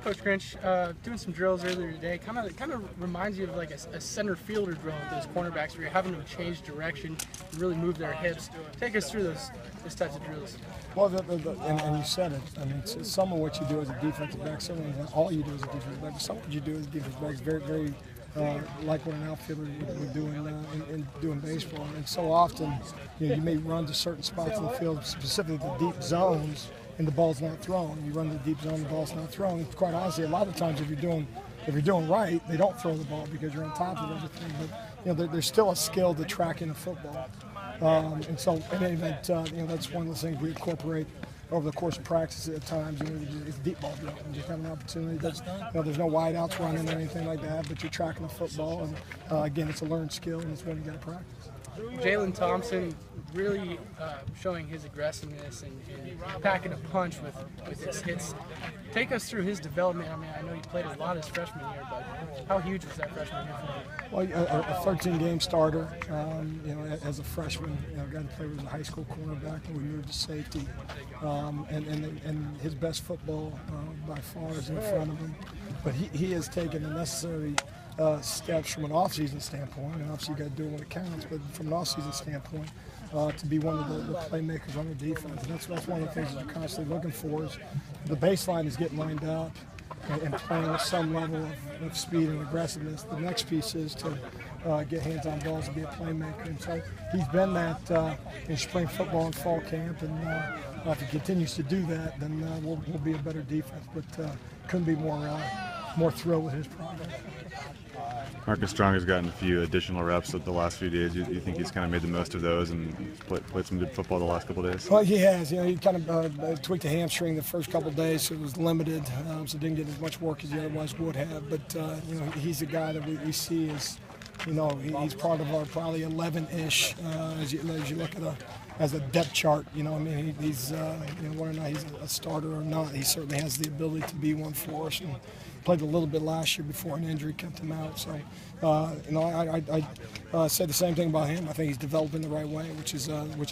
Coach Grinch, doing some drills earlier today, kind of reminds you of like a center fielder drill with those cornerbacks where you're having them change direction and really move their hips. Take us through those types of drills. Well, and you said it. I mean, some of what you do as a defensive back, certainly all you do as a defensive back, but some of what you do as a defensive back is very like what an outfielder would do in doing baseball. And so often, you may run to certain spots in the field, specifically the deep zones, and the ball's not thrown. You run to the deep zone, the ball's not thrown. And quite honestly, a lot of times if you're doing right, they don't throw the ball because you're on top of everything. But there's still a skill to tracking a football. And so, in any event, that's one of the things we incorporate over the course of practice at times. It's deep ball drill. You just have an opportunity. There's no wide outs running or anything like that, but you're tracking the football. And again, it's a learned skill, and it's one you got to practice. Jalen Thompson really showing his aggressiveness and packing a punch with his hits. Take us through his development. I mean, I know he played a lot his freshman year, but how huge was that freshman year for him? Well, a 13-game starter. As a freshman, got to play as a high school cornerback, and we moved to safety. And his best football by far is in front of him. But he has taken the necessary steps from an off-season standpoint, and obviously you got to do it when it counts, but from an off-season standpoint, to be one of the playmakers on the defense. And that's one of the things that you're constantly looking for is the baseline is getting lined up and playing with some level of speed and aggressiveness. The next piece is to get hands on balls and be a playmaker. And so he's been that in spring football and fall camp, and if he continues to do that, then we'll be a better defense. But couldn't be more thrilled with his progress. Marcus Strong has gotten a few additional reps at the last few days. You think he's kind of made the most of those and played some good football the last couple of days? Well, he has. He kind of tweaked a hamstring the first couple of days, so it was limited, so didn't get as much work as he otherwise would have. But he's a guy that we see as, he's part of our probably 11-ish as you look at as a depth chart. He's whether or not he's a starter or not, he certainly has the ability to be one for us. And played a little bit last year before an injury kept him out. So, I said the same thing about him. I think he's developing the right way, which is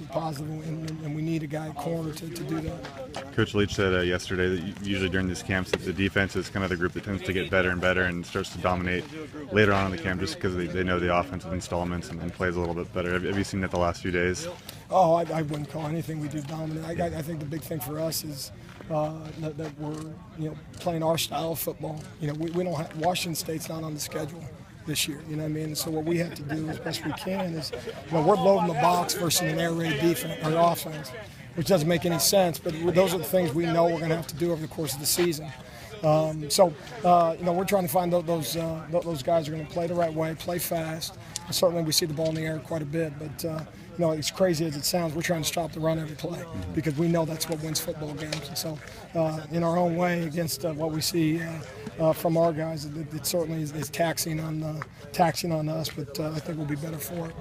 positive, and we need a guy at corner to do that. Coach Leach said yesterday that usually during these camps that the defense is kind of the group that tends to get better and better and starts to dominate later on in the camp just because they know the offensive installments and plays a little bit better. Have you seen that the last few days? Oh, I wouldn't call anything we do dominant. I think the big thing for us is that we're playing our style of football. We don't have, Washington State's not on the schedule this year. You know what I mean? So what we have to do as best we can is we're loading the box versus an air raid defense or offense, which doesn't make any sense. But those are the things we know we're going to have to do over the course of the season. We're trying to find those guys who are going to play the right way, play fast. And certainly we see the ball in the air quite a bit, but as crazy as it sounds, we're trying to stop the run every play because we know that's what wins football games. And so, in our own way, against what we see from our guys, it certainly is taxing on us. But I think we'll be better for it.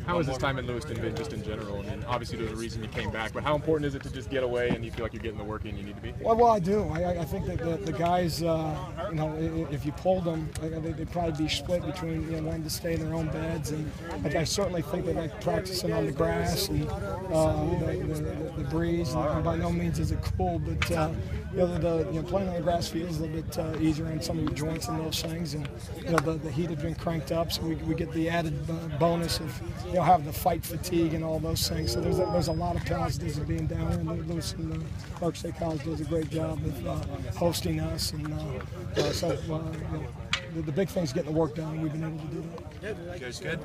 How has this time in Lewiston been just in general? I mean, obviously there's a reason you came back, but how important is it to just get away and you feel like you're getting the work in you need to be? Well, I do. I think that the guys, if you pulled them, they'd probably be split between wanting to stay in their own beds, and I certainly think they like practicing on the grass and the breeze. And by no means is it cool, but playing on the grass feels a little bit easier on some of your joints and those things, and the heat has been cranked up, so we get the added bonus of having the fight fatigue and all those things. So there's a lot of positives of being down here. Lewis and Clark State College does a great job of hosting us, and the big thing is getting the work done. We've been able to do that. Good.